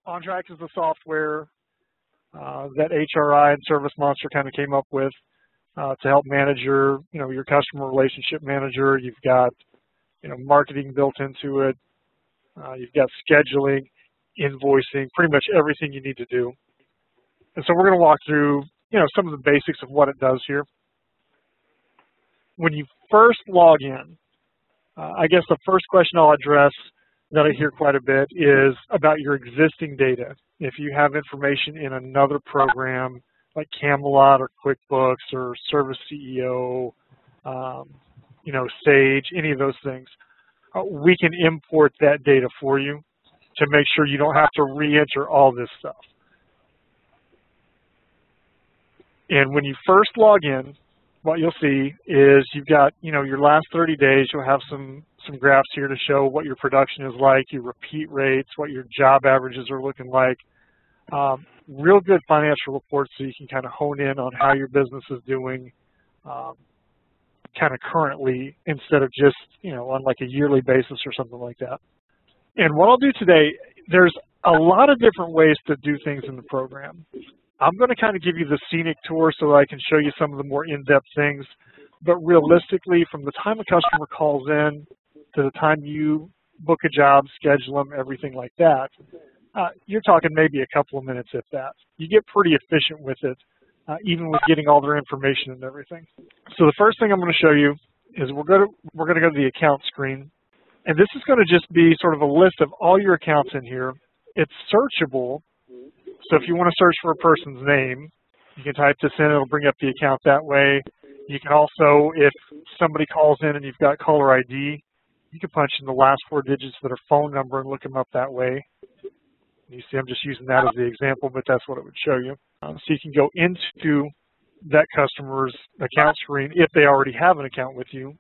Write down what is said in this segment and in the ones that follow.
onTrack is the software that HRI and ServiceMonster kind of came up with to help manage your customer relationship manager. You've got marketing built into it. You've got scheduling, invoicing, pretty much everything you need to do. And so we're going to walk through some of the basics of what it does here. When you first log in, I guess the first question I'll address that I hear quite a bit is about your existing data. If you have information in another program like Camelot or QuickBooks or Service CEO, Sage, any of those things, we can import that data for you to make sure you don't have to re-enter all this stuff. And when you first log in, what you'll see is you've got, your last 30 days, you'll have some graphs here to show what your production is like, your repeat rates, what your job averages are looking like. Real good financial reports so you can kind of hone in on how your business is doing kind of currently instead of just, on like a yearly basis or something like that. And what I'll do today, there's a lot of different ways to do things in the program. I'm going to kind of give you the scenic tour so I can show you some of the more in-depth things. But realistically, from the time a customer calls in to the time you book a job, schedule them, everything like that, you're talking maybe a couple of minutes if that. You get pretty efficient with it, even with getting all their information and everything. So the first thing I'm going to show you is we're going to go to the account screen. And this is going to just be sort of a list of all your accounts in here. It's searchable. So if you want to search for a person's name, you can type this in. It'll bring up the account that way. You can also, if somebody calls in and you've got caller ID, you can punch in the last 4 digits of their phone number and look them up that way. You see, I'm just using that as the example, but that's what it would show you. So you can go into that customer's account screen if they already have an account with you.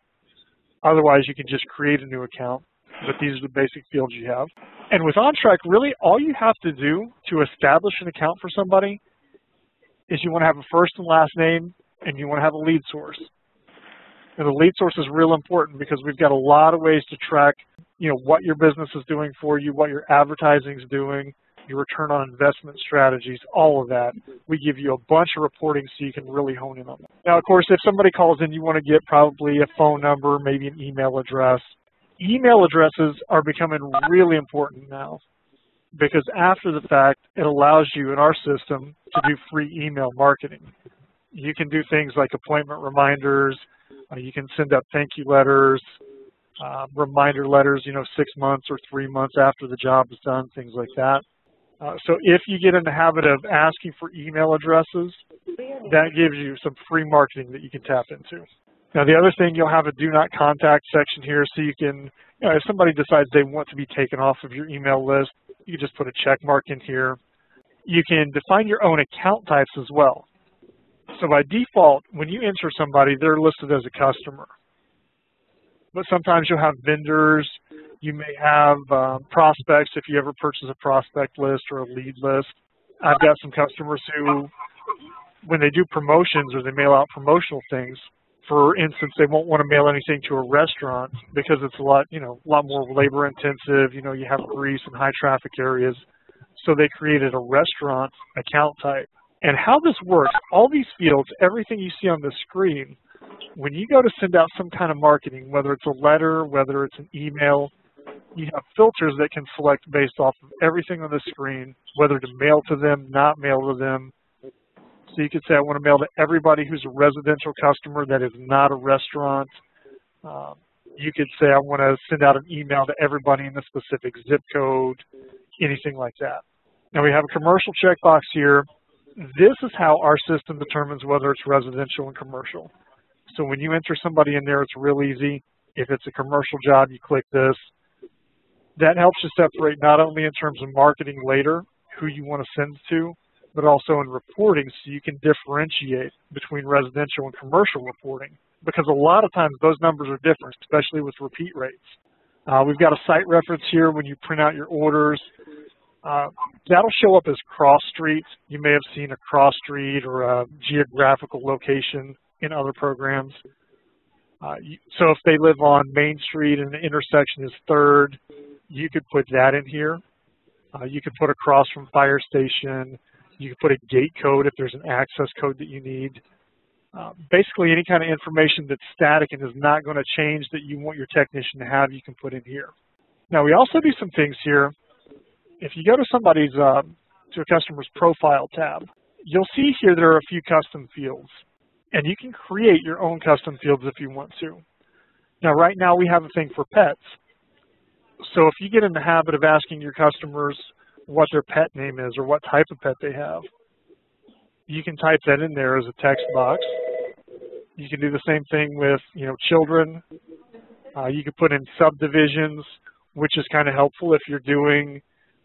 Otherwise, you can just create a new account, but these are the basic fields you have. And with onTrack, really all you have to do to establish an account for somebody is you want to have a first and last name, and you want to have a lead source. And the lead source is real important because we've got a lot of ways to track, what your business is doing for you, what your advertising is doing, your return on investment strategies, all of that. We give you a bunch of reporting so you can really hone in on that. Now, of course, if somebody calls in, you want to get probably a phone number, maybe an email address. Email addresses are becoming really important now because after the fact, it allows you in our system to do free email marketing. You can do things like appointment reminders. You can send out thank you letters, reminder letters, 6 months or 3 months after the job is done, things like that. So if you get in the habit of asking for email addresses, that gives you some free marketing that you can tap into. Now, the other thing, you'll have a do not contact section here so you can, if somebody decides they want to be taken off of your email list, you can just put a check mark in here. You can define your own account types as well. So by default, when you enter somebody, they're listed as a customer. But sometimes you'll have vendors. You may have prospects if you ever purchase a prospect list or a lead list. I've got some customers who, when they do promotions or they mail out promotional things, for instance, they won't want to mail anything to a restaurant because it's a lot more labor intensive. You have grease and high traffic areas. So they created a restaurant account type. And how this works, all these fields, everything you see on the screen, when you go to send out some kind of marketing, whether it's a letter, whether it's an email, you have filters that can select based off of everything on the screen, whether to mail to them, not mail to them. So you could say, I want to mail to everybody who's a residential customer that is not a restaurant. You could say, I want to send out an email to everybody in the specific zip code, anything like that. Now we have a commercial checkbox here. This is how our system determines whether it's residential and commercial. So when you enter somebody in there, it's real easy. If it's a commercial job, you click this. That helps you separate not only in terms of marketing later, who you want to send to, but also in reporting so you can differentiate between residential and commercial reporting. Because a lot of times those numbers are different, especially with repeat rates. We've got a site reference here when you print out your orders. That'll show up as cross street. You may have seen a cross street or a geographical location in other programs. So if they live on Main Street and the intersection is 3rd, you could put that in here. You can put a cross from fire station. You can put a gate code if there's an access code that you need. Basically, any kind of information that's static and is not going to change that you want your technician to have, you can put in here. Now, we also do some things here. If you go to somebody's, to a customer's profile tab, you'll see here there are a few custom fields. And you can create your own custom fields if you want to. Now, right now, we have a thing for pets. So if you get in the habit of asking your customers what their pet name is or what type of pet they have, you can type that in there as a text box. You can do the same thing with, children. You can put in subdivisions, which is kind of helpful if you're doing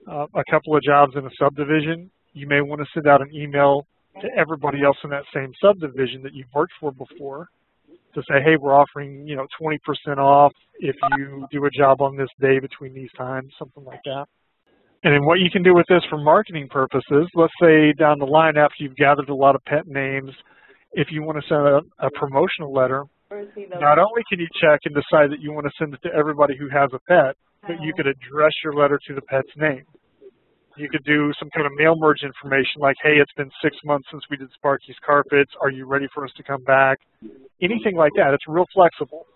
a couple of jobs in a subdivision. You may want to send out an email to everybody else in that same subdivision that you've worked for before to say, hey, we're offering, 20% off if you do a job on this day between these times, something like that. And then what you can do with this for marketing purposes, let's say down the line after you've gathered a lot of pet names, if you want to send a promotional letter, not only can you check and decide that you want to send it to everybody who has a pet, but you could address your letter to the pet's name. You could do some kind of mail merge information like, hey, it's been 6 months since we did Sparky's carpets. Are you ready for us to come back? Anything like that. It's real flexible.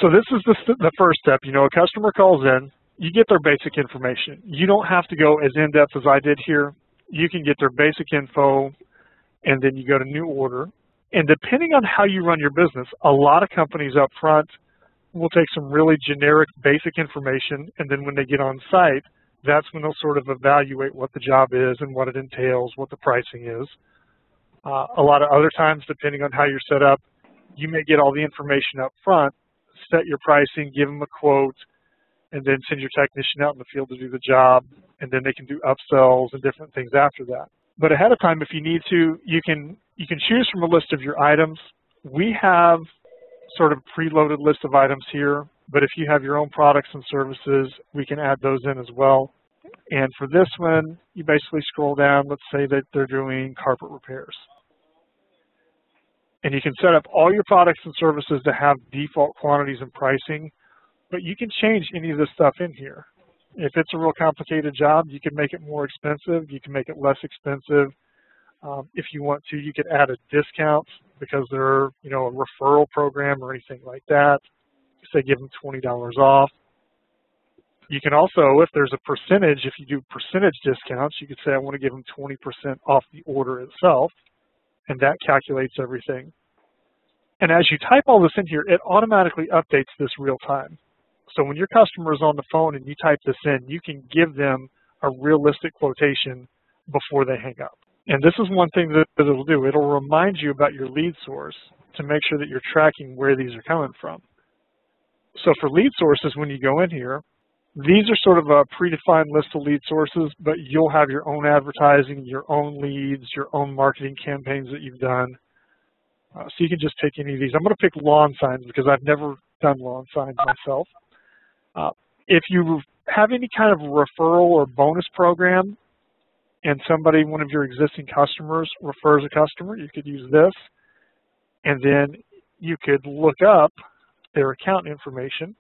So this is the first step. A customer calls in. You get their basic information. You don't have to go as in-depth as I did here. You can get their basic info, and then you go to new order. And depending on how you run your business, a lot of companies up front will take some really generic basic information, and then when they get on site, that's when they'll sort of evaluate what the job is and what it entails, what the pricing is. A lot of other times, depending on how you're set up, you may get all the information up front, set your pricing, give them a quote, and then send your technician out in the field to do the job, and then they can do upsells and different things after that. But ahead of time, if you need to, you can choose from a list of your items. We have sort of preloaded list of items here, but if you have your own products and services, we can add those in as well. And for this one, you basically scroll down. Let's say that they're doing carpet repairs. And you can set up all your products and services to have default quantities and pricing, but you can change any of this stuff in here. If it's a real complicated job, you can make it more expensive. You can make it less expensive. If you want to, you could add a discount because they're, a referral program or anything like that. Say give them $20 off. You can also, if there's a percentage, if you do percentage discounts, you could say I want to give them 20% off the order itself, and that calculates everything. And as you type all this in here, it automatically updates this real time. So when your customer is on the phone and you type this in, you can give them a realistic quotation before they hang up. And this is one thing that it'll do. It'll remind you about your lead source to make sure that you're tracking where these are coming from. So for lead sources, when you go in here, these are sort of a predefined list of lead sources, but you'll have your own advertising, your own leads, your own marketing campaigns that you've done. So you can just pick any of these. I'm going to pick lawn signs because I've never done lawn signs myself. If you have any kind of referral or bonus program and somebody, one of your existing customers, refers a customer, you could use this. And then you could look up their account information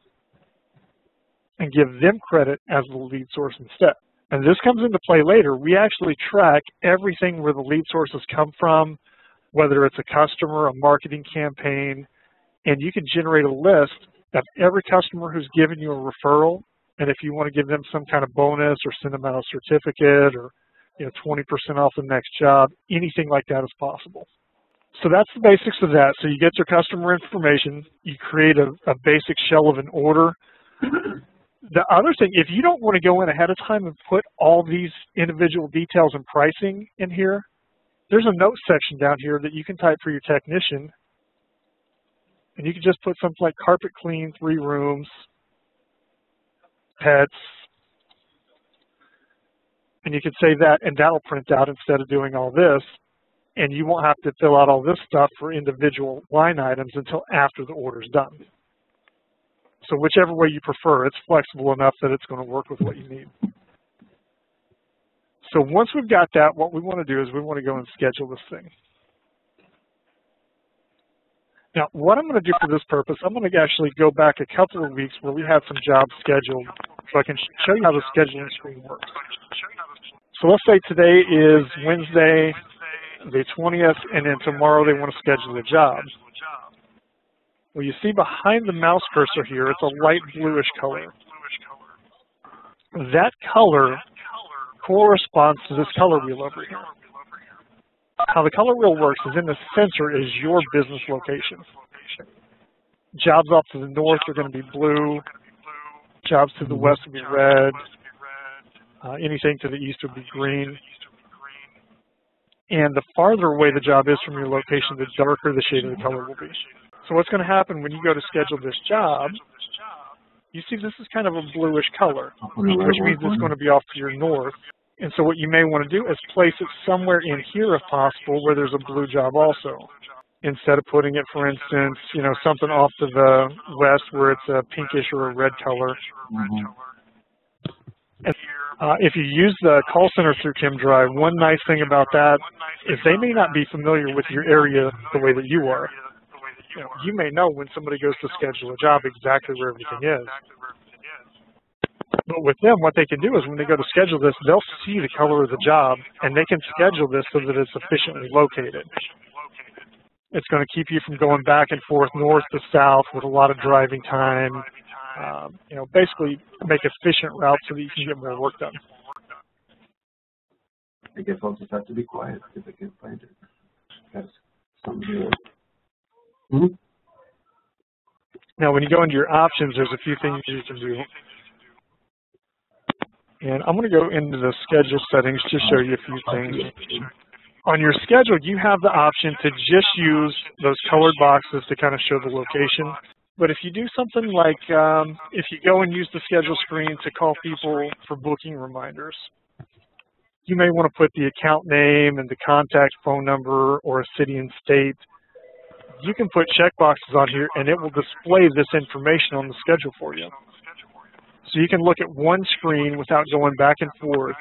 and give them credit as the lead source instead. And this comes into play later. We actually track everything where the lead sources come from, whether it's a customer, a marketing campaign, and you can generate a list of every customer who's given you a referral, and if you want to give them some kind of bonus or send them out a certificate or 20% off the next job, anything like that is possible. So that's the basics of that. So you get your customer information, you create a basic shell of an order. The other thing, if you don't want to go in ahead of time and put all these individual details and pricing in here, there's a notes section down here that you can type for your technician. And you can just put something like carpet clean, 3 rooms, pets, and you can save that, and that'll print out instead of doing all this. And you won't have to fill out all this stuff for individual line items until after the order's done. So whichever way you prefer, it's flexible enough that it's going to work with what you need. So once we've got that, what we want to do is we want to go and schedule this thing. Now, what I'm going to do for this purpose, I'm going to actually go back a couple of weeks where we had some jobs scheduled so I can show you how the scheduling screen works. So let's say today is Wednesday, the 20th, and then tomorrow they want to schedule a job. Well, you see behind the mouse cursor here, it's a light bluish color. That color corresponds to this color wheel over here. How the color wheel works is in the center is your business location. Jobs off to the north are going to be blue. Jobs to the west will be red. Anything to the east would be green. And the farther away the job is from your location, the darker the shade of the color will be. So what's going to happen when you go to schedule this job, you see this is kind of a bluish color, which means it's going to be off to your north. And so what you may want to do is place it somewhere in here if possible where there's a blue job also. Instead of putting it, for instance, you know, something off to the west where it's a pinkish or a red color. And, if you use the call center through Chem-Dry, one nice thing about that is they may not be familiar with your area the way that you are. You may know when somebody goes to schedule a job exactly where everything is. But with them, what they can do is when they go to schedule this, they'll see the color of the job, and they can schedule this so that it's efficiently located. It's going to keep you from going back and forth north to south with a lot of driving time. You know, basically make efficient routes so that you can get more work done. I guess I'll just have to be quiet because I can't find it. That's something to do. Now, when you go into your options, there's a few things you can do. And I'm going to go into the schedule settings to show you a few things. On your schedule, you have the option to just use those colored boxes to kind of show the location. But if you do something like, if you go and use the schedule screen to call people for booking reminders, you may want to put the account name and the contact phone number or a city and state. You can put checkboxes on here and it will display this information on the schedule for you. So you can look at one screen without going back and forth,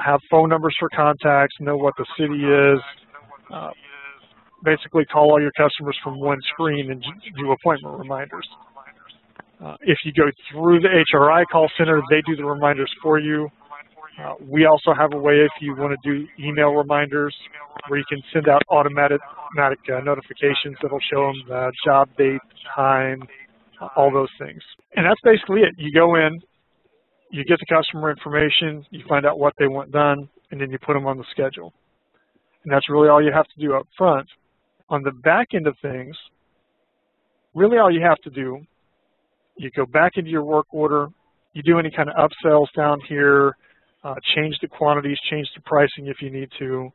have phone numbers for contacts, know what the city is, basically call all your customers from one screen and do appointment reminders. If you go through the HRI call center, they do the reminders for you. We also have a way if you want to do email reminders where you can send out automatic notifications that'll show them the job date, time, all those things. And that's basically it. You go in, you get the customer information, you find out what they want done, and then you put them on the schedule. And that's really all you have to do up front. On the back end of things, really all you have to do, you go back into your work order, you do any kind of upsells down here, change the quantities, change the pricing if you need to,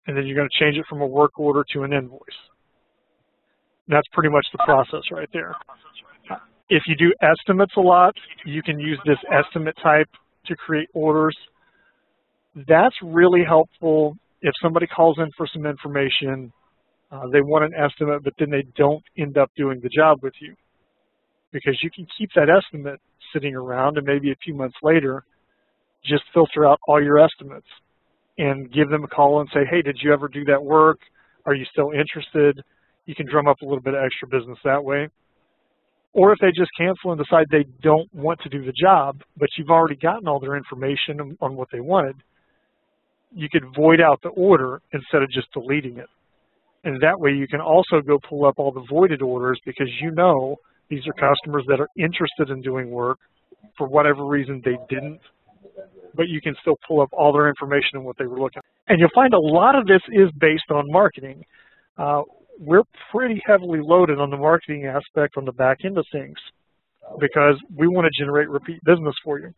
and then you're going to change it from a work order to an invoice. That's pretty much the process right there. If you do estimates a lot, you can use this estimate type to create orders. That's really helpful if somebody calls in for some information, they want an estimate, but then they don't end up doing the job with you. Because you can keep that estimate sitting around and maybe a few months later, just filter out all your estimates and give them a call and say, hey, did you ever do that work? Are you still interested? You can drum up a little bit of extra business that way. Or if they just cancel and decide they don't want to do the job, but you've already gotten all their information on what they wanted, you could void out the order instead of just deleting it. And that way you can also go pull up all the voided orders because you know these are customers that are interested in doing work. For whatever reason they didn't, but you can still pull up all their information and what they were looking at. And you'll find a lot of this is based on marketing. We're pretty heavily loaded on the marketing aspect on the back end of things because we want to generate repeat business for you.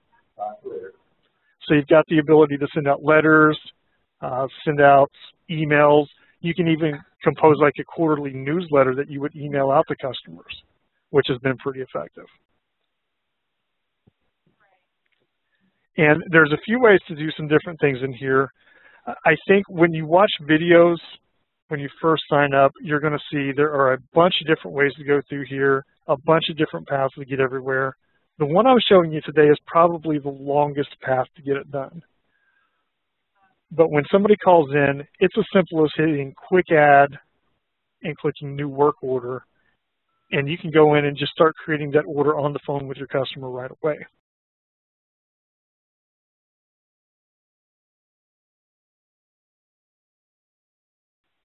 So you've got the ability to send out letters, send out emails. You can even compose like a quarterly newsletter that you would email out to customers, which has been pretty effective. And there's a few ways to do some different things in here. I think when you watch videos, when you first sign up, you're going to see there are a bunch of different ways to go through here, a bunch of different paths to get everywhere. The one I'm showing you today is probably the longest path to get it done. But when somebody calls in, it's as simple as hitting quick add, and clicking New Work Order, and you can go in and just start creating that order on the phone with your customer right away.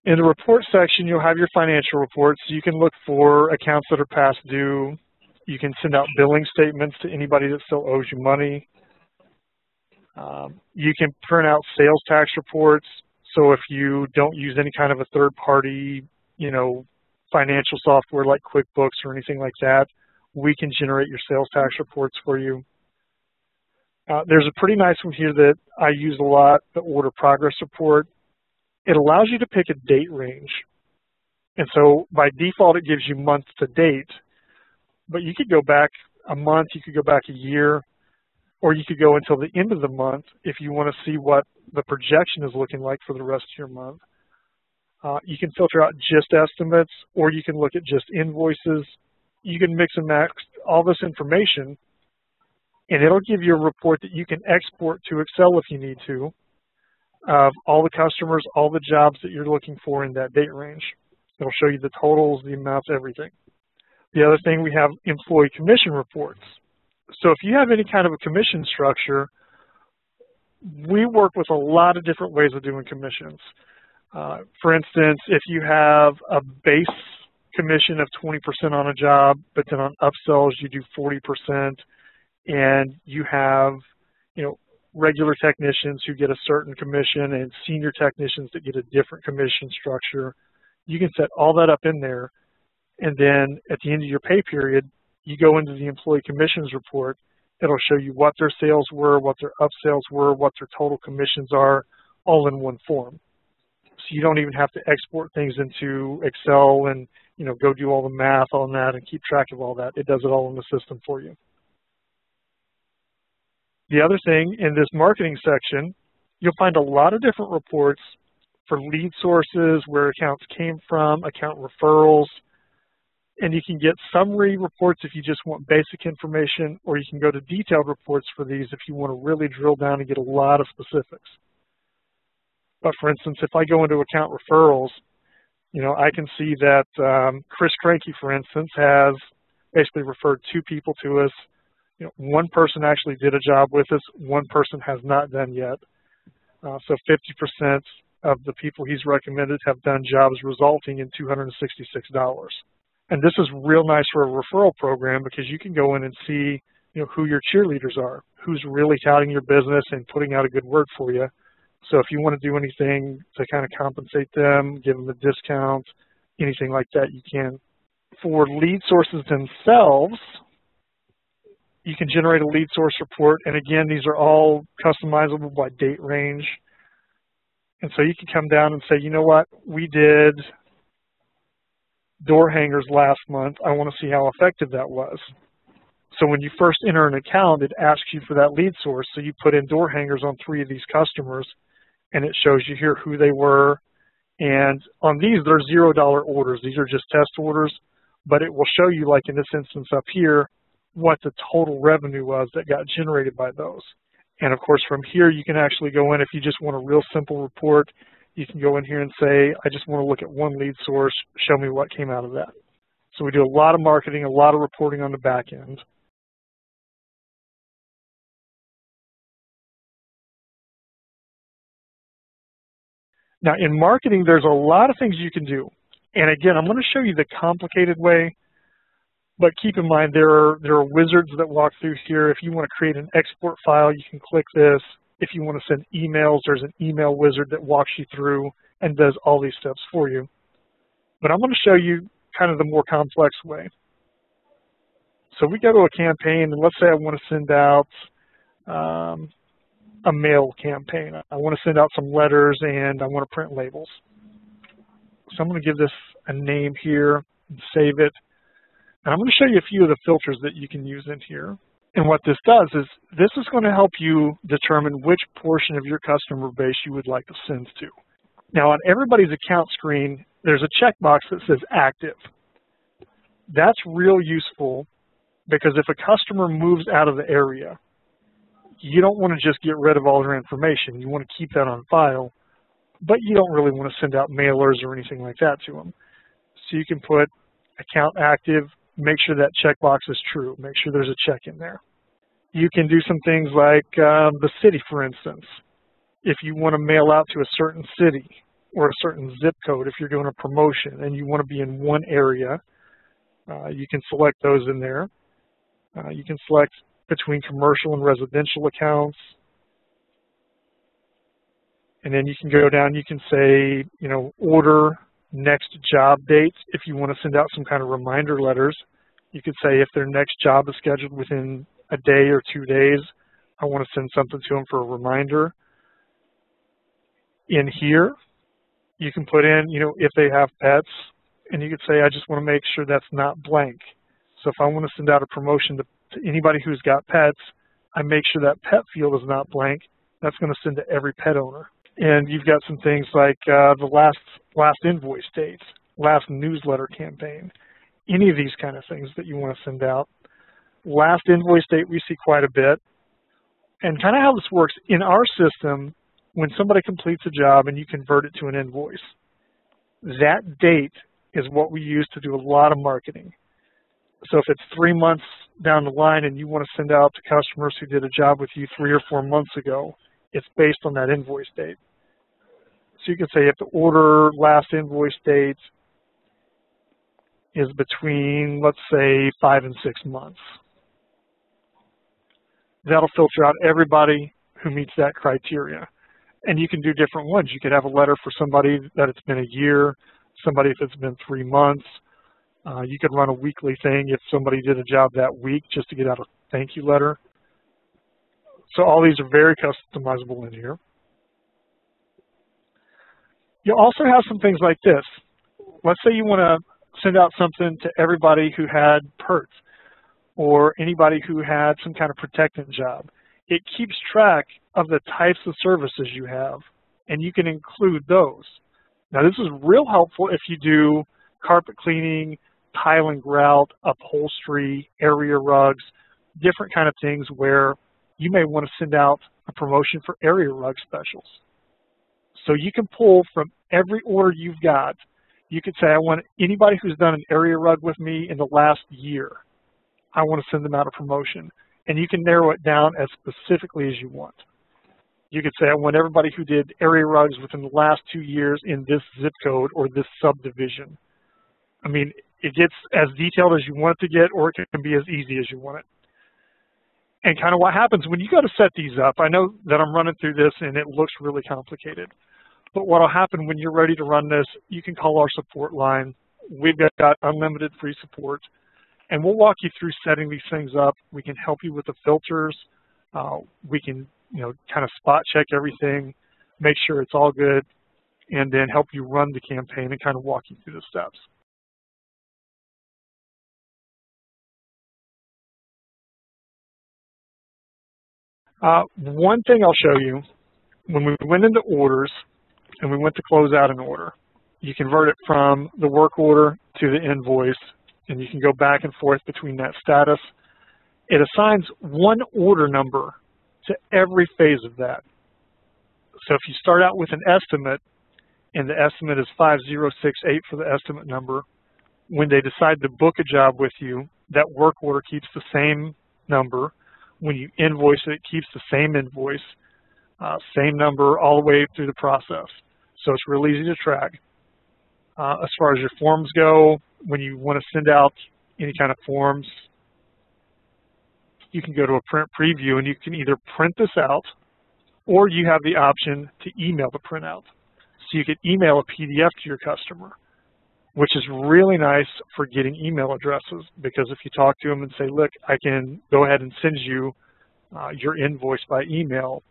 In the report section, you'll have your financial reports. You can look for accounts that are past due. You can send out billing statements to anybody that still owes you money. You can print out sales tax reports. So if you don't use any kind of a third-party, financial software like QuickBooks or anything like that, we can generate your sales tax reports for you. There's a pretty nice one here that I use a lot, the order progress report. It allows you to pick a date range. And so by default, it gives you month to date, but you could go back a month, you could go back a year, or you could go until the end of the month if you want to see what the projection is looking like for the rest of your month. You can filter out just estimates, or you can look at just invoices. You can mix and match all this information, and it'll give you a report that you can export to Excel if you need to, of all the customers, all the jobs that you're looking for in that date range. It'll show you the totals, the amounts, everything. The other thing, we have employee commission reports. So if you have any kind of a commission structure, we work with a lot of different ways of doing commissions. For instance, if you have a base commission of 20% on a job, but then on upsells you do 40%, and you have, regular technicians who get a certain commission and senior technicians that get a different commission structure, you can set all that up in there. And then at the end of your pay period, you go into the employee commissions report. It'll show you what their sales were, what their upsells were, what their total commissions are, all in one form. So you don't even have to export things into Excel and, go do all the math on that and keep track of all that. It does it all in the system for you. The other thing, in this marketing section, you'll find a lot of different reports for lead sources, where accounts came from, account referrals, and you can get summary reports if you just want basic information, or you can go to detailed reports for these if you want to really drill down and get a lot of specifics. But for instance, if I go into account referrals, I can see that Chris Cranky, for instance, has basically referred 2 people to us. One person actually did a job with us, one person has not done yet. So 50% of the people he's recommended have done jobs resulting in $266. And this is real nice for a referral program, because you can go in and see, who your cheerleaders are, who's really touting your business and putting out a good word for you. So if you want to do anything to kind of compensate them, give them a discount, anything like that, you can. For lead sources themselves, you can generate a lead source report, and again, these are all customizable by date range. And so you can come down and say, you know what, we did door hangers last month. I want to see how effective that was. So when you first enter an account, it asks you for that lead source. So you put in door hangers on 3 of these customers, and it shows you here who they were. And on these, they're $0 orders. These are just test orders, but it will show you, like in this instance up here, what the total revenue was that got generated by those. And of course, from here, you can actually go in, if you just want a real simple report, you can go in here and say, I just want to look at one lead source, show me what came out of that. So we do a lot of marketing, a lot of reporting on the back end. Now in marketing, there's a lot of things you can do. And again, I'm going to show you the complicated way, but keep in mind there are wizards that walk through here. If you want to create an export file, you can click this. If you want to send emails, there's an email wizard that walks you through and does all these steps for you. But I'm going to show you kind of the more complex way. So we go to a campaign, and let's say I want to send out a mail campaign. I want to send out some letters, and I want to print labels. So I'm going to give this a name here and save it. And I'm going to show you a few of the filters that you can use in here. And what this does is this is going to help you determine which portion of your customer base you would like to send to. Now on everybody's account screen, there's a checkbox that says active. That's real useful, because if a customer moves out of the area, you don't want to just get rid of all their information. You want to keep that on file, but you don't really want to send out mailers or anything like that to them. So you can put account active, make sure that checkbox is true, make sure there's a check in there. You can do some things like the city, for instance. If you want to mail out to a certain city or a certain zip code, if you're doing a promotion and you want to be in one area, you can select those in there. You can select between commercial and residential accounts. And then you can go down, you can say, you know, order next job date. If you want to send out some kind of reminder letters, you could say if their next job is scheduled within a day or 2 days, I want to send something to them for a reminder. In here, you can put in, you know, if they have pets, and you could say, I just want to make sure that's not blank. So if I want to send out a promotion to anybody who's got pets, I make sure that pet field is not blank. That's going to send to every pet owner. And you've got some things like the last invoice date, last newsletter campaign, any of these kind of things that you want to send out. Last invoice date we see quite a bit. And kind of how this works, in our system, when somebody completes a job and you convert it to an invoice, that date is what we use to do a lot of marketing. So if it's 3 months down the line and you want to send out to customers who did a job with you 3 or 4 months ago, it's based on that invoice date. So you can say if the order last invoice date is between, let's say, 5 and 6 months. That'll filter out everybody who meets that criteria. And you can do different ones. You could have a letter for somebody that it's been a year, somebody if it's been 3 months. You could run a weekly thing if somebody did a job that week just to get out a thank you letter. So all these are very customizable in here. You also have some things like this. Let's say you want to send out something to everybody who had PERT or anybody who had some kind of protectant job. It keeps track of the types of services you have, and you can include those. Now, this is real helpful if you do carpet cleaning, tile and grout, upholstery, area rugs, different kind of things where you may want to send out a promotion for area rug specials. So you can pull from every order you've got. You could say, I want anybody who's done an area rug with me in the last year, I want to send them out a promotion. And you can narrow it down as specifically as you want. You could say, I want everybody who did area rugs within the last 2 years in this zip code or this subdivision. I mean, it gets as detailed as you want it to get, or it can be as easy as you want it. And kind of what happens when you go to set these up, I know that I'm running through this and it looks really complicated. But what will happen when you're ready to run this, you can call our support line. We've got unlimited free support. And we'll walk you through setting these things up. We can help you with the filters. We can, kind of spot check everything, make sure it's all good, and then help you run the campaign and kind of walk you through the steps. One thing I'll show you, when we went into orders and we went to close out an order, you convert it from the work order to the invoice, and you can go back and forth between that status. It assigns one order number to every phase of that. So if you start out with an estimate, and the estimate is 5068 for the estimate number, when they decide to book a job with you, that work order keeps the same number. When you invoice it, it keeps the same invoice, same number all the way through the process. So it's real easy to track. As far as your forms go, when you want to send out any kind of forms, you can go to a print preview and you can either print this out or you have the option to email the printout. So you could email a PDF to your customer, which is really nice for getting email addresses, because if you talk to them and say, look, I can go ahead and send you your invoice by email,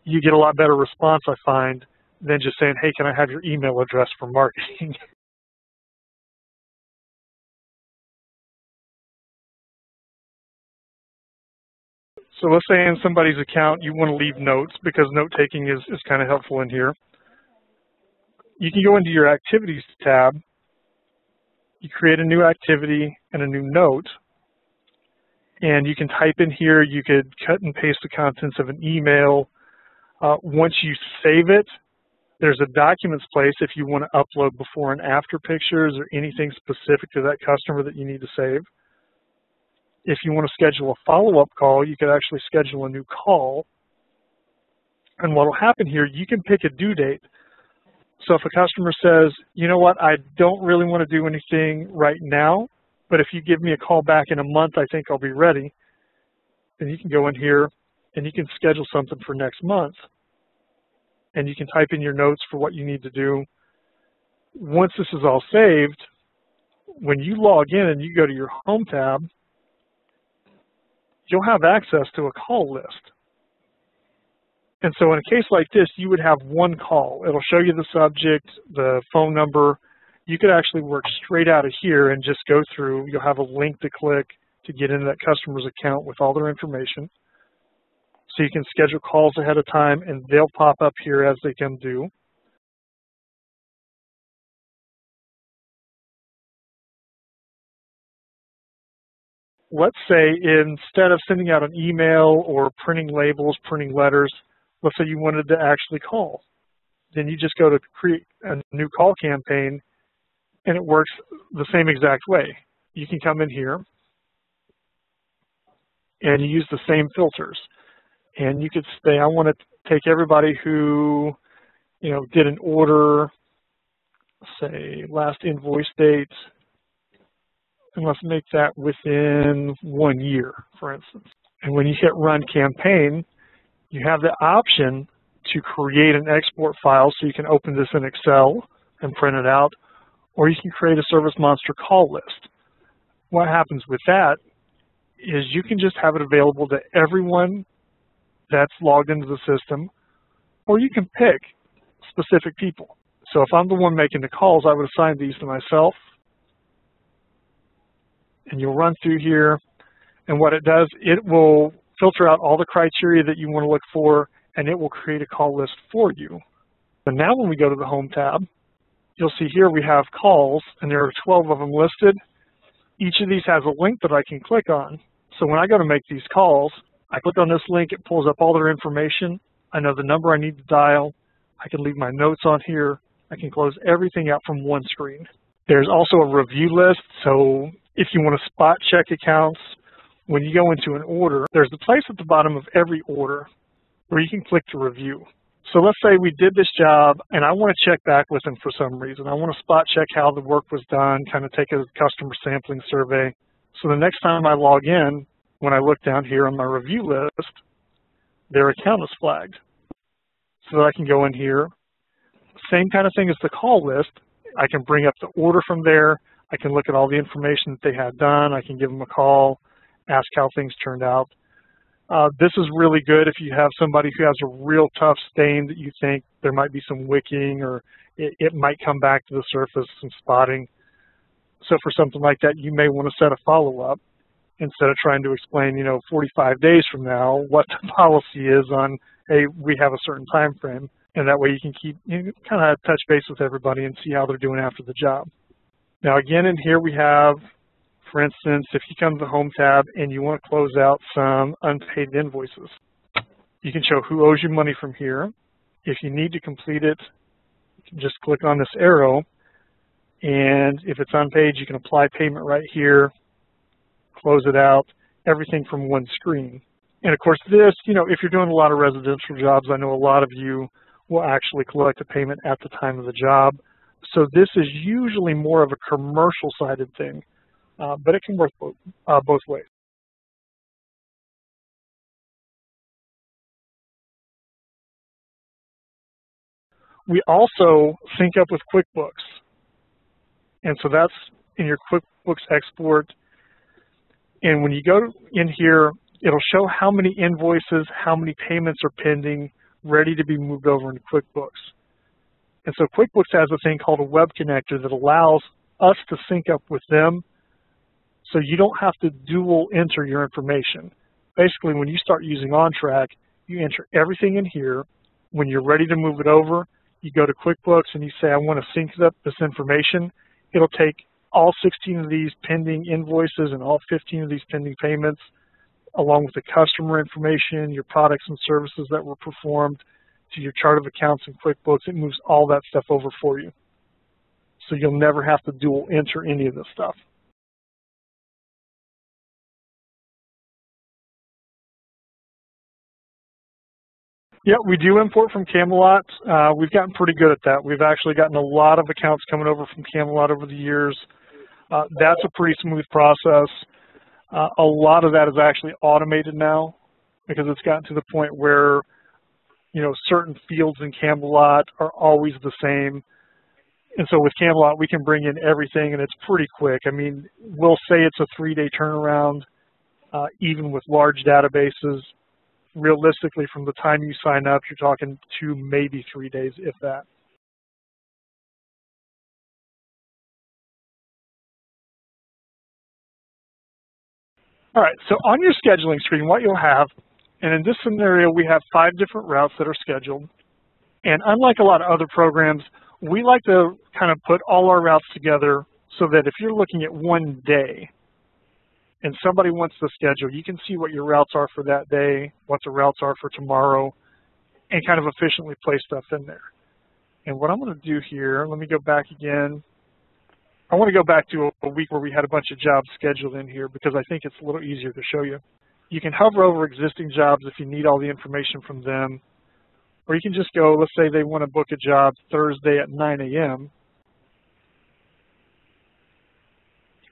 you get a lot better response, I find, than just saying, hey, can I have your email address for marketing? So let's say in somebody's account you want to leave notes, because note-taking is kind of helpful in here. You can go into your Activities tab. You create a new activity and a new note, and you can type in here. You could cut and paste the contents of an email. Once you save it, There's a documents place if you want to upload before and after pictures or anything specific to that customer that you need to save. If you want to schedule a follow-up call, you could actually schedule a new call. And what will happen here, you can pick a due date. So if a customer says, you know what, I don't really want to do anything right now, but if you give me a call back in a month, I think I'll be ready, then you can go in here and you can schedule something for next month. And you can type in your notes for what you need to do. Once this is all saved, when you log in and you go to your Home tab, you'll have access to a call list. And so in a case like this, you would have one call. It'll show you the subject, the phone number. You could actually work straight out of here and just go through. You'll have a link to click to get into that customer's account with all their information. So you can schedule calls ahead of time, and they'll pop up here as they come due. Let's say instead of sending out an email or printing labels, printing letters, let's say you wanted to actually call. Then you just go to create a new call campaign, and it works the same exact way. You can come in here, and you use the same filters. And you could say, I want to take everybody who, did an order, say, last invoice date, and let's make that within 1 year, for instance. And when you hit Run Campaign, you have the option to create an export file so you can open this in Excel and print it out, or you can create a ServiceMonster call list. What happens with that is you can just have it available to everyone that's logged into the system, or you can pick specific people. So if I'm the one making the calls, I would assign these to myself. And you'll run through here, and what it does, it will filter out all the criteria that you want to look for, and it will create a call list for you. And now when we go to the Home tab, you'll see here we have calls, and there are 12 of them listed. Each of these has a link that I can click on. So when I go to make these calls, I click on this link, it pulls up all their information. I know the number I need to dial. I can leave my notes on here. I can close everything out from one screen. There's also a review list, so if you want to spot check accounts, when you go into an order, there's a place at the bottom of every order where you can click to review. So let's say we did this job, and I want to check back with them for some reason. I want to spot check how the work was done, kind of take a customer sampling survey. So the next time I log in, when I look down here on my review list, their account is flagged. So that I can go in here. Same kind of thing as the call list. I can bring up the order from there. I can look at all the information that they had done. I can give them a call, ask how things turned out. This is really good if you have somebody who has a real tough stain that you think there might be some wicking or it might come back to the surface, some spotting. So for something like that, you may want to set a follow-up instead of trying to explain, 45 days from now what the policy is on, hey, we have a certain time frame. And that way you can keep, kind of touch base with everybody and see how they're doing after the job. Now again, in here we have, for instance, if you come to the Home tab and you want to close out some unpaid invoices, you can show who owes you money from here. If you need to complete it, you can just click on this arrow, and if it's unpaid, you can apply payment right here, close it out, everything from one screen. And of course this, if you're doing a lot of residential jobs, I know a lot of you will actually collect a payment at the time of the job. So this is usually more of a commercial-sided thing, but it can work both ways. We also sync up with QuickBooks. And so that's in your QuickBooks export. And when you go in here, it'll show how many invoices, how many payments are pending, ready to be moved over into QuickBooks. And so QuickBooks has a thing called a web connector that allows us to sync up with them so you don't have to dual enter your information. Basically, when you start using onTrack, you enter everything in here. When you're ready to move it over, you go to QuickBooks and you say, I want to sync up this information. It'll take all 16 of these pending invoices and all 15 of these pending payments, along with the customer information, your products and services that were performed, to your chart of accounts in QuickBooks, it moves all that stuff over for you. So you'll never have to dual enter any of this stuff. Yeah, we do import from Camelot. We've gotten pretty good at that. We've actually gotten a lot of accounts coming over from Camelot over the years. That's a pretty smooth process. A lot of that is actually automated now because it's gotten to the point where, you know, certain fields in Camelot are always the same. And so with Camelot, we can bring in everything, and it's pretty quick. I mean, we'll say it's a 3-day turnaround, even with large databases. Realistically, from the time you sign up, you're talking 2, maybe 3 days, if that. All right, so on your scheduling screen, what you'll have, and in this scenario, we have 5 different routes that are scheduled. And unlike a lot of other programs, we like to kind of put all our routes together so that if you're looking at one day and somebody wants to schedule, you can see what your routes are for that day, what the routes are for tomorrow, and kind of efficiently place stuff in there. And what I'm going to do here, let me go back again. I want to go back to a week where we had a bunch of jobs scheduled in here because I think it's a little easier to show you. You can hover over existing jobs if you need all the information from them. Or you can just go, let's say they want to book a job Thursday at 9 a.m.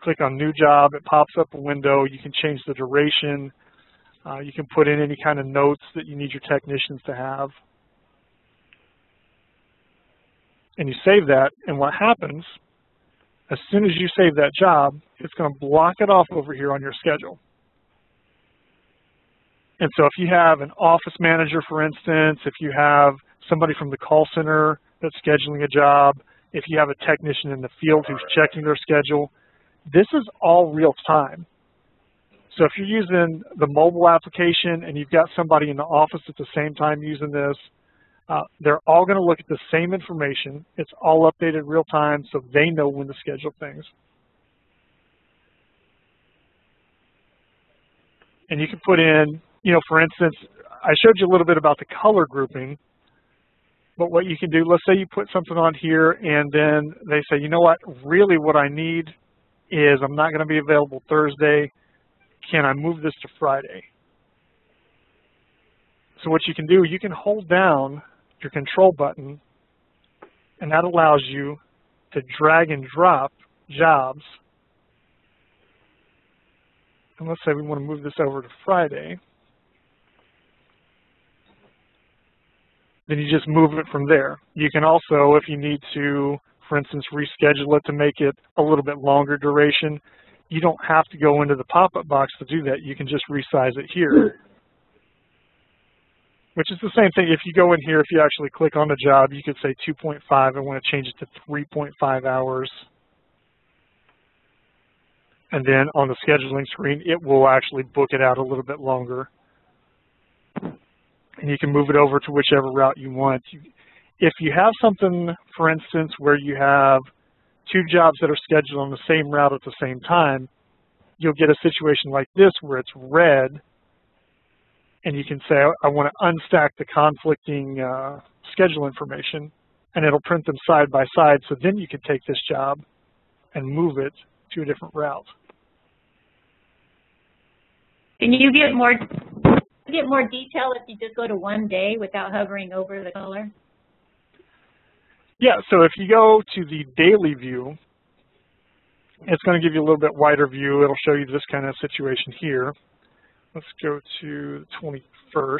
Click on New Job. It pops up a window. You can change the duration. You can put in any kind of notes that you need your technicians to have. And you save that, and what happens, as soon as you save that job, it's going to block it off over here on your schedule. And so if you have an office manager, for instance, if you have somebody from the call center that's scheduling a job, if you have a technician in the field who's checking their schedule, this is all real time. So if you're using the mobile application and you've got somebody in the office at the same time using this, they're all going to look at the same information. It's all updated real time so they know when to schedule things. And you can put in, you know, for instance, I showed you a little bit about the color grouping, but what you can do, let's say you put something on here and then they say, you know what, really what I need is I'm not going to be available Thursday. Can I move this to Friday? So what you can do, you can hold down your control button, and that allows you to drag and drop jobs. And let's say we want to move this over to Friday. Then you just move it from there. You can also, if you need to, for instance, reschedule it to make it a little bit longer duration, you don't have to go into the pop-up box to do that. You can just resize it here. Which is the same thing. If you go in here, if you actually click on the job, you could say 2.5. I want to change it to 3.5 hours. And then on the scheduling screen, it will actually book it out a little bit longer. And you can move it over to whichever route you want. If you have something, for instance, where you have 2 jobs that are scheduled on the same route at the same time, you'll get a situation like this where it's red, and you can say, I want to unstack the conflicting schedule information, and it'll print them side by side, so then you can take this job and move it to a different route. Can you get more detail if you just go to one day without hovering over the color? Yeah, so if you go to the daily view, it's going to give you a little bit wider view. It'll show you this kind of situation here. Let's go to the 21st.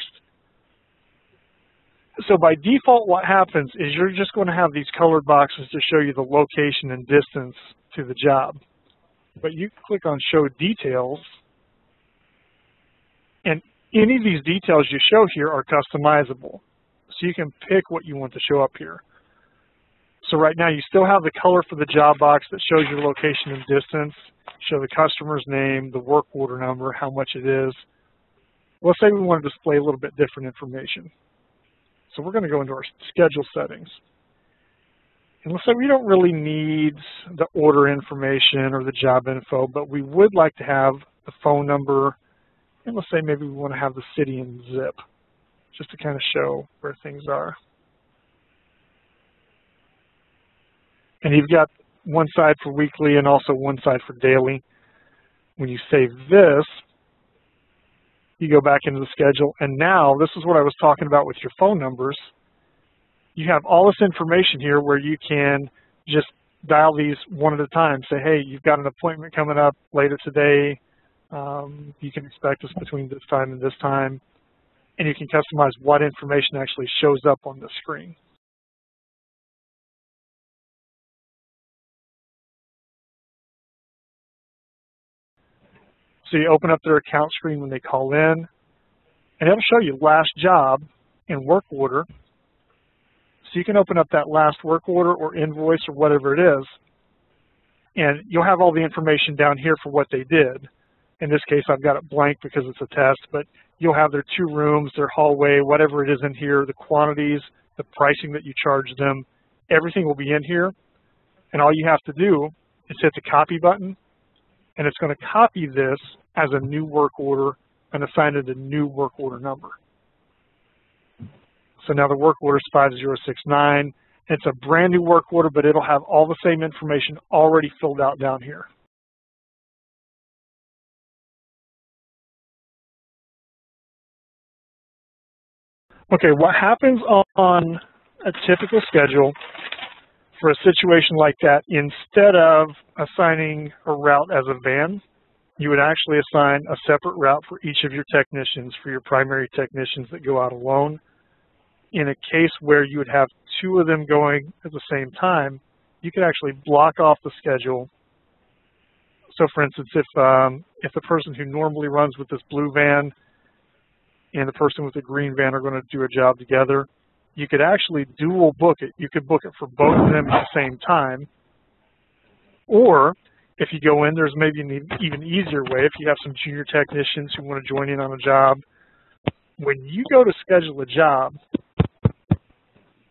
So by default, what happens is you're just going to have these colored boxes to show you the location and distance to the job. But you click on Show Details, and any of these details you show here are customizable. So you can pick what you want to show up here. So right now you still have the color for the job box that shows your location and distance, show the customer's name, the work order number, how much it is. Let's say we want to display a little bit different information. So we're going to go into our schedule settings. And let's say we don't really need the order information or the job info, but we would like to have the phone number, and let's say maybe we want to have the city and zip, just to kind of show where things are. And you've got one side for weekly and also one side for daily. When you save this, you go back into the schedule, and now this is what I was talking about with your phone numbers. You have all this information here where you can just dial these one at a time. Say, hey, you've got an appointment coming up later today. You can expect us between this time and this time. And you can customize what information actually shows up on the screen. So you open up their account screen when they call in, and it'll show you last job and work order. So you can open up that last work order or invoice or whatever it is, and you'll have all the information down here for what they did. In this case, I've got it blank because it's a test, but you'll have their 2 rooms, their hallway, whatever it is in here, the quantities, the pricing that you charge them, everything will be in here. And all you have to do is hit the copy button, and it's going to copy this as a new work order and assign it a new work order number. So now the work order is 5069. It's a brand new work order, but it'll have all the same information already filled out down here. Okay, what happens on a typical schedule for a situation like that, instead of assigning a route as a van, you would actually assign a separate route for each of your technicians, for your primary technicians that go out alone. In a case where you would have 2 of them going at the same time, you could actually block off the schedule. So for instance, if the person who normally runs with this blue van and the person with the green van are going to do a job together, you could actually dual book it. You could book it for both of them at the same time. Or if you go in, there's maybe an even easier way. If you have some junior technicians who want to join in on a job, when you go to schedule a job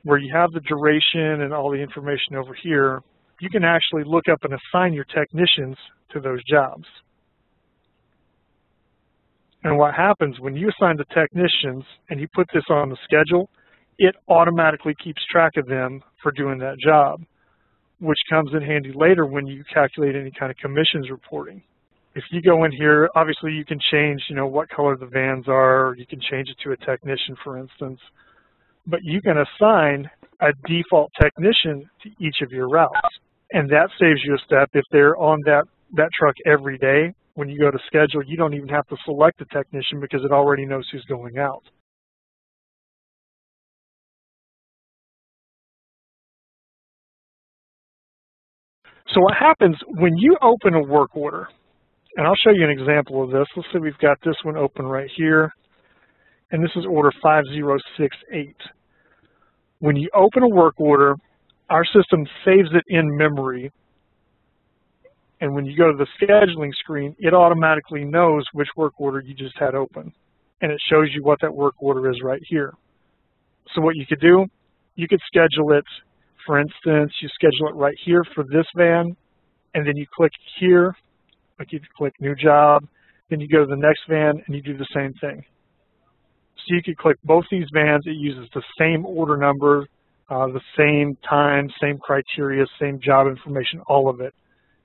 where you have the duration and all the information over here, you can actually look up and assign your technicians to those jobs. And what happens when you assign the technicians and you put this on the schedule, it automatically keeps track of them for doing that job, which comes in handy later when you calculate any kind of commissions reporting. If you go in here, obviously you can change, what color the vans are, or you can change it to a technician, for instance, but you can assign a default technician to each of your routes. And that saves you a step. If they're on that truck every day, when you go to schedule, you don't even have to select a technician because it already knows who's going out. So what happens when you open a work order, and I'll show you an example of this. Let's say we've got this one open right here, and this is order 5068. When you open a work order, our system saves it in memory, and when you go to the scheduling screen, it automatically knows which work order you just had open, and it shows you what that work order is right here. So what you could do, you could schedule it. For instance, you schedule it right here for this van, and then you click here, like you click new job, then you go to the next van and you do the same thing. So you could click both these vans, it uses the same order number, the same time, same criteria, same job information, all of it.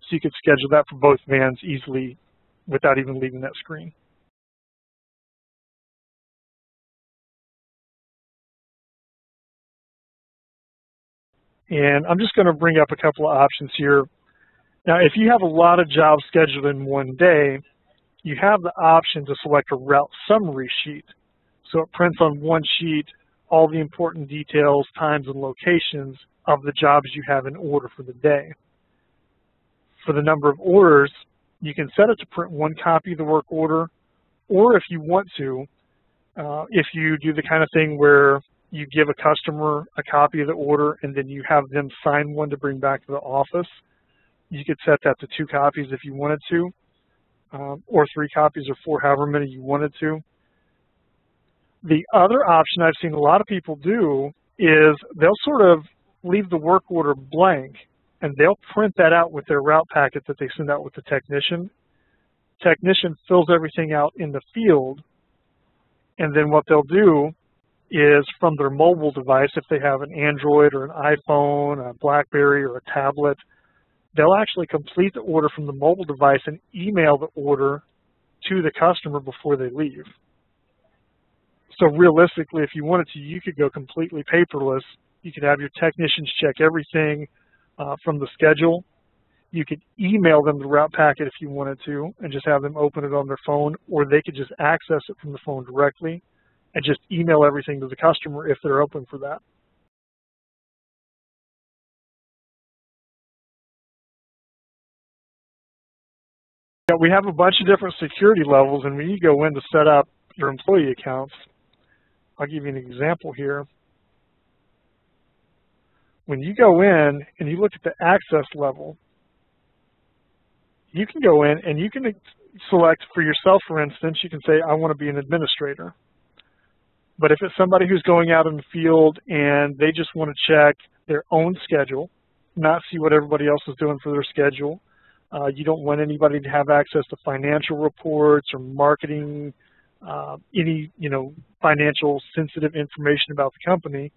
So you could schedule that for both vans easily without even leaving that screen. And I'm just going to bring up a couple of options here. Now, if you have a lot of jobs scheduled in one day, you have the option to select a route summary sheet. So it prints on one sheet all the important details, times, and locations of the jobs you have in order for the day. For the number of orders, you can set it to print one copy of the work order, or if you want to, if you do the kind of thing where you give a customer a copy of the order and then you have them sign one to bring back to the office, you could set that to 2 copies if you wanted to, or 3 copies or 4, however many you wanted to. The other option I've seen a lot of people do is they'll sort of leave the work order blank and they'll print that out with their route packet that they send out with the technician. Technician fills everything out in the field, and then what they'll do is from their mobile device. If they have an Android or an iPhone, a BlackBerry, or a tablet, they'll actually complete the order from the mobile device and email the order to the customer before they leave. So realistically, if you wanted to, you could go completely paperless. You could have your technicians check everything from the schedule. You could email them the route packet if you wanted to and just have them open it on their phone, or they could just access it from the phone directly and just email everything to the customer if they're open for that. Now, we have a bunch of different security levels, and when you go in to set up your employee accounts, I'll give you an example here. When you go in and you look at the access level, you can go in and you can select for yourself, for instance, you can say, I want to be an administrator. But if it's somebody who's going out in the field and they just want to check their own schedule, not see what everybody else is doing for their schedule, you don't want anybody to have access to financial reports or marketing, any financial sensitive information about the company,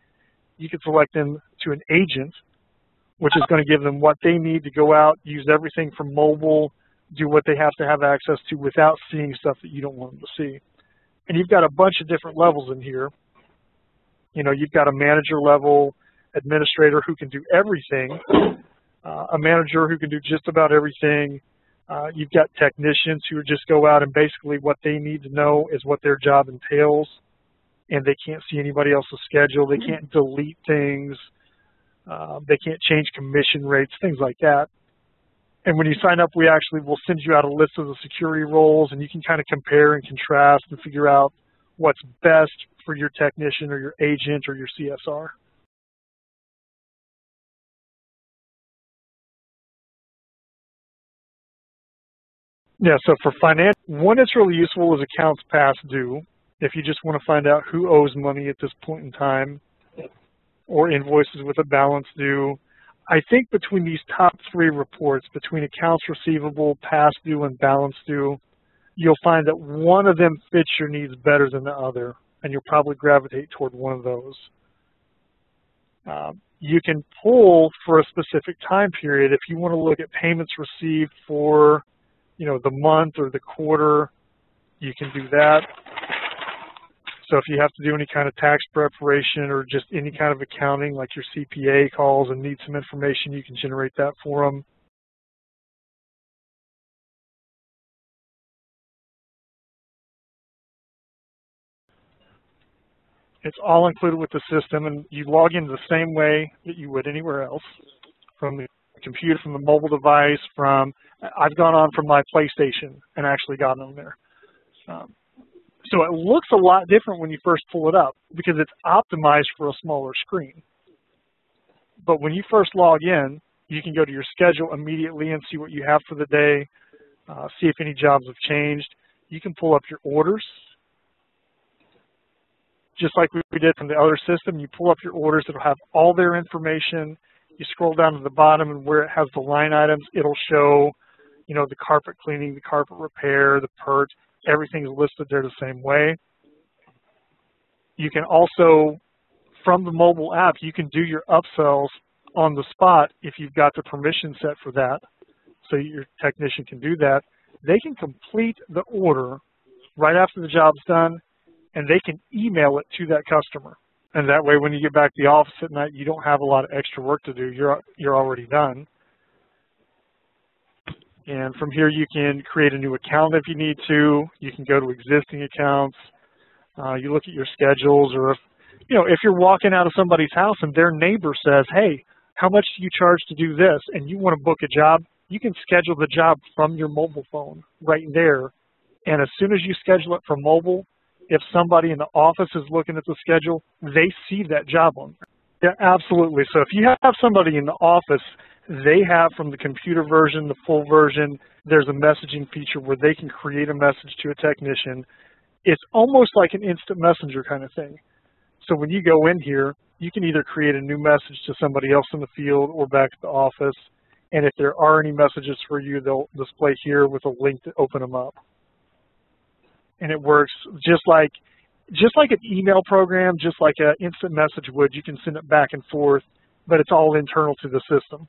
you can select them to an agent, which is going to give them what they need to go out, use everything from mobile, do what they have to have access to without seeing stuff that you don't want them to see. And you've got a bunch of different levels in here. You've got a manager level administrator who can do everything, a manager who can do just about everything. You've got technicians who just go out and basically what they need to know is what their job entails, and they can't see anybody else's schedule. They can't delete things. They can't change commission rates, things like that. And when you sign up, we actually will send you out a list of the security roles, and you can kind of compare and contrast and figure out what's best for your technician or your agent or your CSR. Yeah, so for finance, one that's really useful is accounts past due. If you just want to find out who owes money at this point in time, or invoices with a balance due. I think between these top three reports, between accounts receivable, past due, and balance due, you'll find that one of them fits your needs better than the other, and you'll probably gravitate toward one of those. You can pull for a specific time period. If you want to look at payments received for, the month or the quarter, you can do that. So if you have to do any kind of tax preparation or just any kind of accounting, like your CPA calls and need some information, you can generate that for them. It's all included with the system, and you log in the same way that you would anywhere else, from the computer, from the mobile device, I've gone on from my PlayStation and actually got on there. So it looks a lot different when you first pull it up because it's optimized for a smaller screen. But when you first log in, you can go to your schedule immediately and see what you have for the day, see if any jobs have changed. You can pull up your orders. Just like we did from the other system, you pull up your orders, it'll have all their information. You scroll down to the bottom, and where it has the line items, it'll show, the carpet cleaning, the carpet repair, the pert. Everything is listed there the same way. You can also, from the mobile app, you can do your upsells on the spot if you've got the permission set for that, so your technician can do that. They can complete the order right after the job's done, and they can email it to that customer. And that way, when you get back to the office at night, you don't have a lot of extra work to do. You're already done. And from here, you can create a new account if you need to. You can go to existing accounts. You look at your schedules, or if you're walking out of somebody's house and their neighbor says, hey, how much do you charge to do this? And you want to book a job, you can schedule the job from your mobile phone right there. And as soon as you schedule it from mobile, if somebody in the office is looking at the schedule, they see that job on there. Yeah, absolutely. So if you have somebody in the office, they have from the computer version, the full version, there's a messaging feature where they can create a message to a technician. It's almost like an instant messenger kind of thing. So when you go in here, you can either create a new message to somebody else in the field or back at the office. And if there are any messages for you, they'll display here with a link to open them up. And it works just like Just like an email program, just like an instant message would, you can send it back and forth, but it's all internal to the system.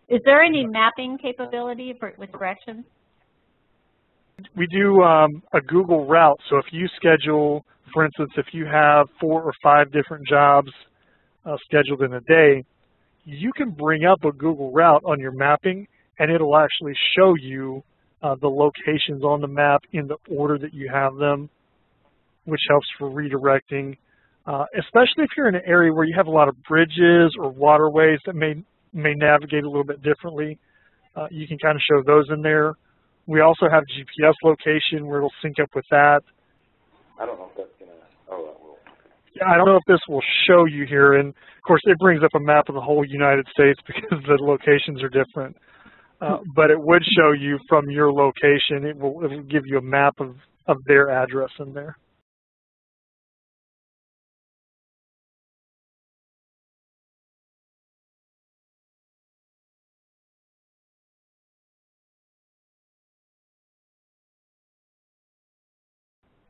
Is there any mapping capability with directions? We do a Google route. So if you schedule, for instance, if you have 4 or 5 different jobs scheduled in a day, you can bring up a Google route on your mapping, and it'll actually show you the locations on the map in the order that you have them, which helps for redirecting, especially if you're in an area where you have a lot of bridges or waterways that may navigate a little bit differently. You can kind of show those in there. We also have GPS location where it'll sync up with that. I don't know if that's going to, oh, that will. Yeah, I don't know if this will show you here, and of course it brings up a map of the whole United States because the locations are different. But it would show you from your location. It'll give you a map of their address in there.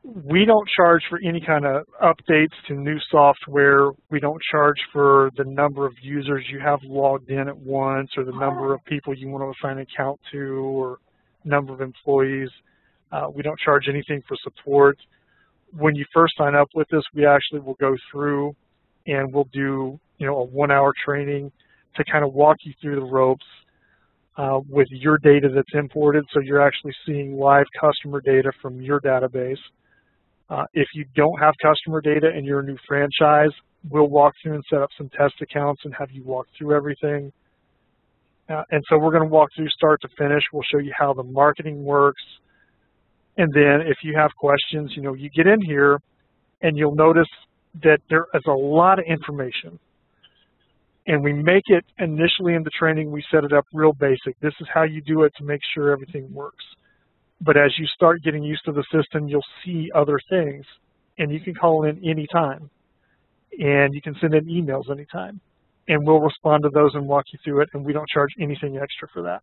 We don't charge for any kind of updates to new software. We don't charge for the number of users you have logged in at once, or the number of people you want to assign an account to, or number of employees. We don't charge anything for support. When you first sign up with us, we actually will go through and we'll do a 1-hour training to kind of walk you through the ropes with your data that's imported, so you're actually seeing live customer data from your database. If you don't have customer data and you're a new franchise, we'll walk through and set up some test accounts and have you walk through everything. And so we're going to walk through start to finish. We'll show you how the marketing works. And then if you have questions, you get in here and you'll notice that there is a lot of information. And we make it initially in the training, we set it up real basic. This is how you do it to make sure everything works. But as you start getting used to the system, you'll see other things, and you can call in anytime, and you can send in emails anytime, and we'll respond to those and walk you through it, and we don't charge anything extra for that.